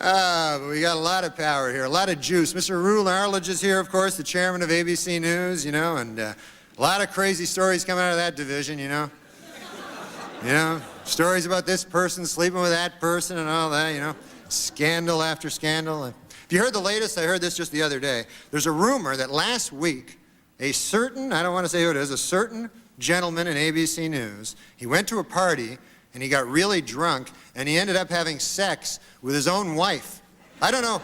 But we got a lot of power here, a lot of juice. Mr. Rule Arledge is here, of course, the chairman of ABC News, and a lot of crazy stories coming out of that division, stories about this person sleeping with that person and all that, scandal after scandal. If you heard the latest, I heard this just the other day. There's a rumor that last week, a certain, I don't want to say who it is, a certain gentleman in ABC News, he went to a party and he got really drunk and he ended up having sex with his own wife. I don't know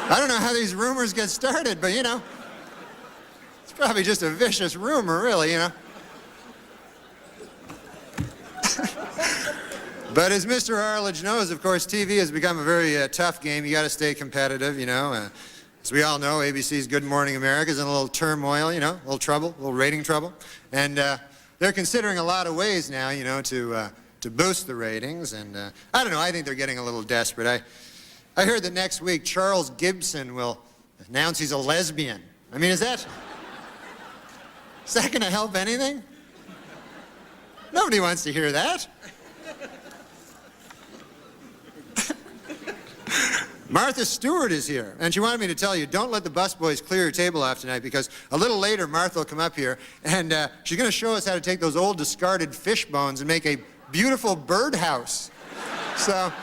how these rumors get started, but it's probably just a vicious rumor, really, But as Mr. Arledge knows, of course, TV has become a very tough game. You got to stay competitive, As we all know, ABC's Good Morning America is in a little turmoil, a little trouble, a little rating trouble. And they're considering a lot of ways now, to boost the ratings. And I don't know, I think they're getting a little desperate. I heard that next week Charles Gibson will announce he's a lesbian. I mean, is that going to help anything? Nobody wants to hear that. Martha Stewart is here, and she wanted me to tell you, don't let the busboys clear your table off tonight, because a little later Martha will come up here, and she's going to show us how to take those old discarded fish bones and make a beautiful birdhouse. So...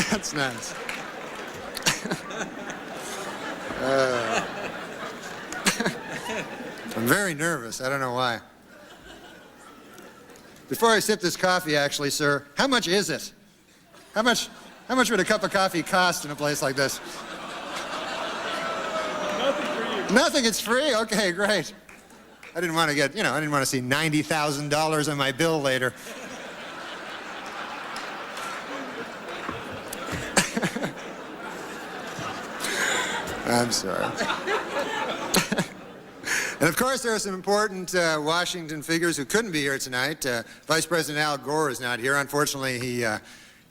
That's nice. I'm very nervous. I don't know why. Before I sip this coffee, actually, sir, how much is it? How much would a cup of coffee cost in a place like this? Nothing for you. Nothing, it's free? Okay, great. I didn't want to get, I didn't want to see $90,000 on my bill later. I'm sorry. And of course, there are some important Washington figures who couldn't be here tonight. Vice President Al Gore is not here. Unfortunately, he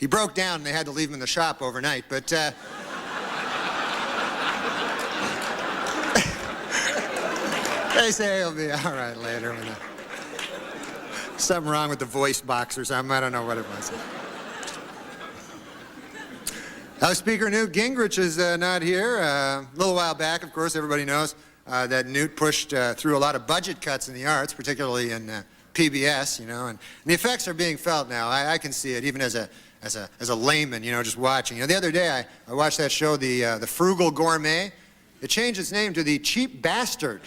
broke down and they had to leave him in the shop overnight. But they say he'll be all right later. Something wrong with the voice box or something. I don't know what it was. House Speaker Newt Gingrich is not here. A little while back, of course, everybody knows that Newt pushed through a lot of budget cuts in the arts, particularly in PBS, and the effects are being felt now. I can see it, even as a layman, just watching. The other day I watched that show, the Frugal Gourmet. It changed its name to the Cheap Bastard.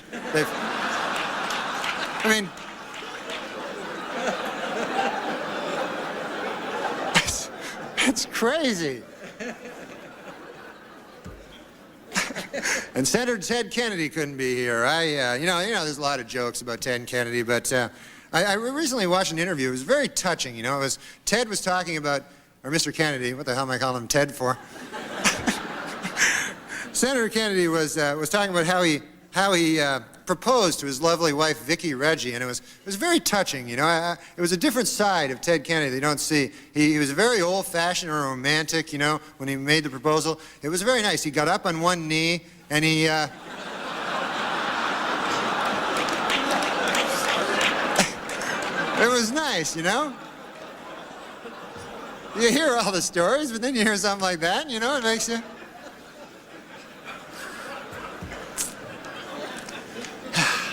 It's crazy. And Senator Ted Kennedy couldn't be here. There's a lot of jokes about Ted Kennedy, but I recently watched an interview. It was very touching. Ted was talking about, or Mr. Kennedy, what the hell am I calling him Ted for? Senator Kennedy was talking about how he proposed to his lovely wife Vicki Reggie, and it was very touching. It was a different side of Ted Kennedy that you don't see. He was very old-fashioned or romantic, when he made the proposal. It was very nice. He got up on one knee and he it was nice, You hear all the stories, but then you hear something like that, it makes you...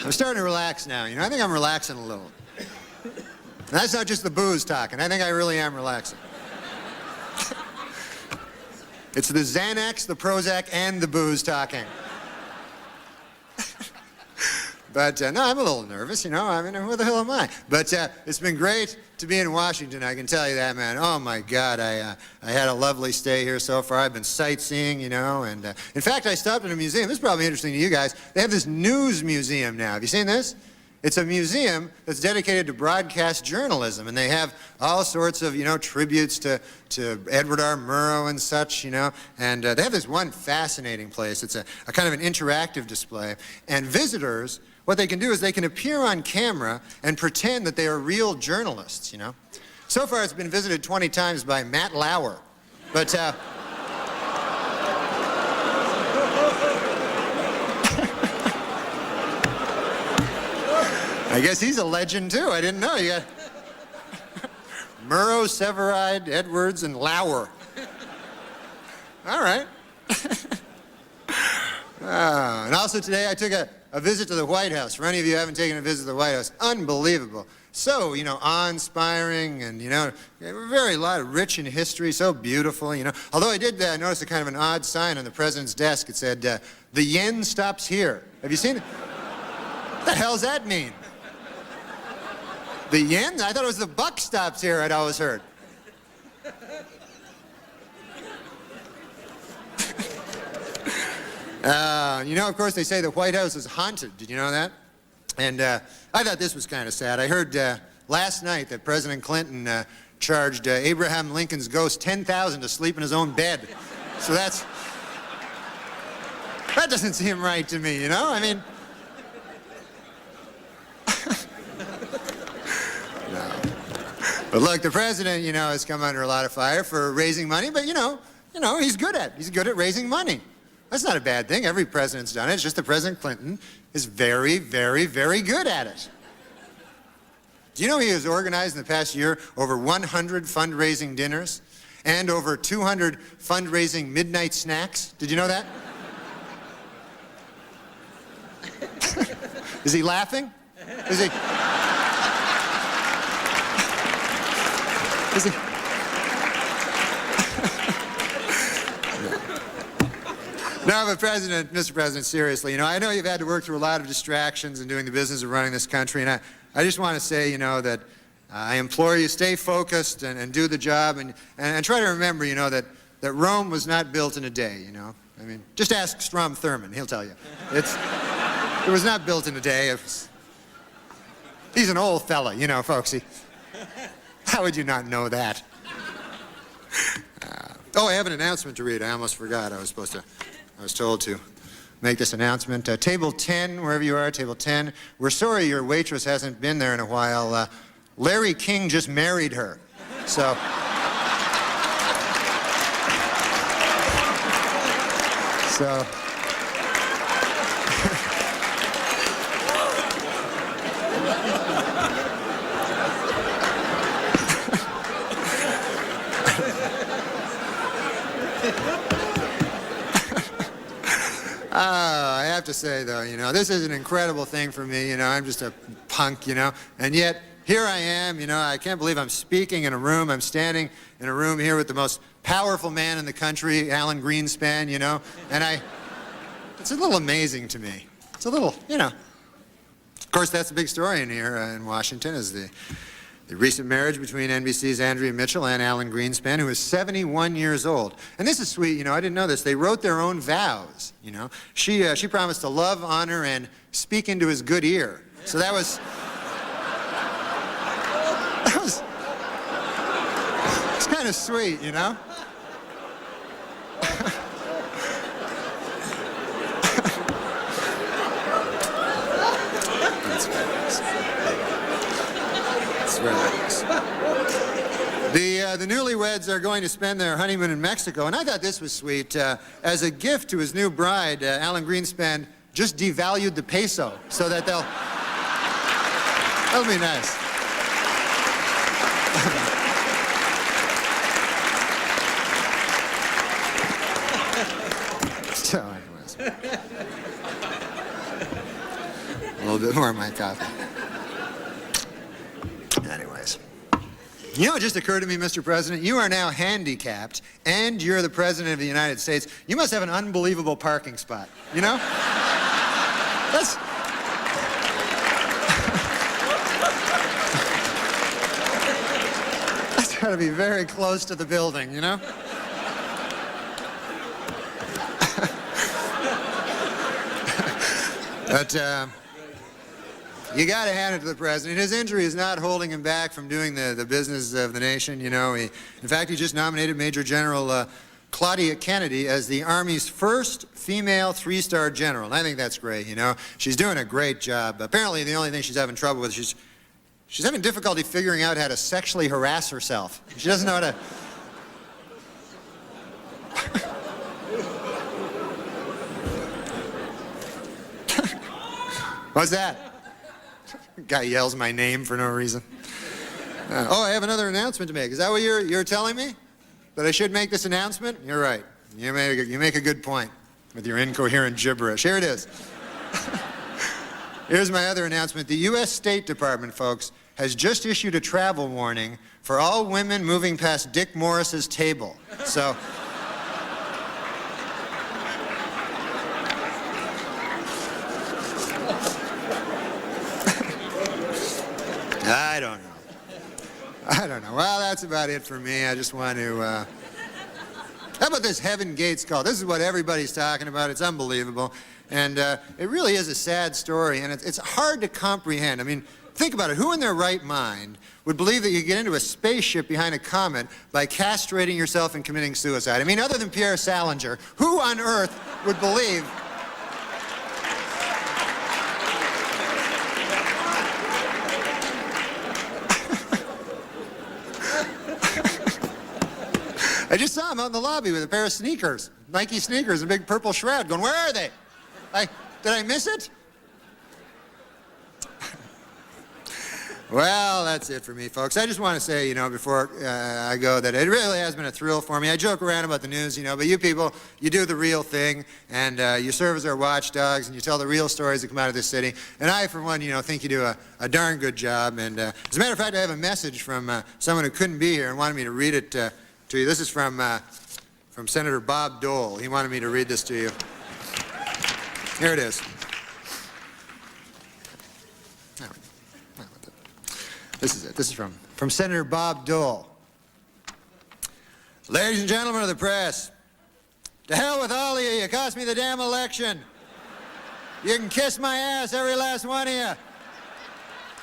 I'm starting to relax now, I think I'm relaxing a little. And that's not just the booze talking. I think I really am relaxing. It's the Xanax, the Prozac, and the booze talking. But no, I'm a little nervous, who the hell am I? But it's been great to be in Washington, I can tell you that, man. Oh my God, I had a lovely stay here so far. I've been sightseeing, and in fact, I stopped at a museum. This is probably interesting to you guys. They have this news museum now. Have you seen this? It's a museum that's dedicated to broadcast journalism, and they have all sorts of, tributes to Edward R. Murrow and such, and they have this one fascinating place. It's a kind of an interactive display, and visitors, what they can do is they can appear on camera and pretend that they are real journalists, So far, it's been visited 20 times by Matt Lauer, but I guess he's a legend, too. I didn't know. You got Murrow, Severide, Edwards, and Lauer. All right. And also today I took a visit to the White House. For any of you who haven't taken a visit to the White House, unbelievable. So, awe-inspiring and, very lot of rich in history, so beautiful, Although I did notice a kind of an odd sign on the president's desk. It said, the yen stops here. Have you seen it? What the hell's that mean? The yen? I thought it was the buck stops here, I'd always heard. Of course, they say the White House is haunted. Did you know that? And I thought this was kind of sad. I heard last night that President Clinton charged Abraham Lincoln's ghost $10,000 to sleep in his own bed. So that doesn't seem right to me, I mean... No. But look, the president, has come under a lot of fire for raising money, but, he's good at raising money. That's not a bad thing. Every president's done it. It's just that President Clinton is very, very, very good at it. Do you know he has organized in the past year over 100 fundraising dinners and over 200 fundraising midnight snacks? Did you know that? Is he laughing? Is he? Is he? No, but Mr. President, seriously, I know you've had to work through a lot of distractions in doing the business of running this country, and I just want to say, that I implore you, stay focused and do the job, and try to remember, that Rome was not built in a day, I mean, just ask Strom Thurmond, he'll tell you. It was not built in a day. He's an old fella, folks. How would you not know that? I have an announcement to read. I almost forgot. I was told to make this announcement. Table 10, wherever you are, table 10. We're sorry your waitress hasn't been there in a while. Larry King just married her. So... I have to say, though, this is an incredible thing for me. I'm just a punk, and yet here I am, I can't believe I'm speaking in a room. I'm standing in a room here with the most powerful man in the country, Alan Greenspan, and it's a little amazing to me. It's a little, Of course, that's the big story in here in Washington is the recent marriage between NBC's Andrea Mitchell and Alan Greenspan, who is 71 years old. And this is sweet, I didn't know this. They wrote their own vows, She promised to love, honor, and speak into his good ear. So that was it's kind of sweet, That's very nice. That's very nice. The newlyweds are going to spend their honeymoon in Mexico, and I thought this was sweet. As a gift to his new bride, Alan Greenspan just devalued the peso so that that'll be nice. So anyways, a little bit more of my coffee. Anyways. It just occurred to me, Mr. President, you are now handicapped, and you're the President of the United States. You must have an unbelievable parking spot, That's... That's got to be very close to the building, But, you got to hand it to the president. His injury is not holding him back from doing the business of the nation. In fact, he just nominated Major General Claudia Kennedy as the Army's first female three-star general. And I think that's great, She's doing a great job. Apparently, the only thing she's having trouble with, she's having difficulty figuring out how to sexually harass herself. She doesn't know how to... What's that? Guy yells my name for no reason. Oh, I have another announcement to make. Is that what you're telling me? That I should make this announcement? You're right. You make a good point with your incoherent gibberish. Here it is. Here's my other announcement. The U.S. State Department, folks, has just issued a travel warning for all women moving past Dick Morris's table. So... I don't know. Well, that's about it for me. I just want to... How about this Heaven Gates call? This is what everybody's talking about. It's unbelievable. And it really is a sad story, and it's hard to comprehend. I mean, think about it. Who in their right mind would believe that you get into a spaceship behind a comet by castrating yourself and committing suicide? I mean, other than Pierre Salinger, who on earth would believe... I just saw him out in the lobby with a pair of sneakers, Nike sneakers, a big purple shroud, going, where are they? Did I miss it? Well, that's it for me, folks. I just want to say, before I go, that it really has been a thrill for me. I joke around about the news, but you people, you do the real thing, and you serve as our watchdogs, and you tell the real stories that come out of this city. And I, for one, think you do a darn good job. And as a matter of fact, I have a message from someone who couldn't be here and wanted me to read it to you. This is from Senator Bob Dole. He wanted me to read this to you. Here it is. This is it. This is from Senator Bob Dole. Ladies and gentlemen of the press, to hell with all of you. You cost me the damn election. You can kiss my ass, every last one of you.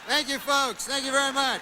Thank you, folks. Thank you very much.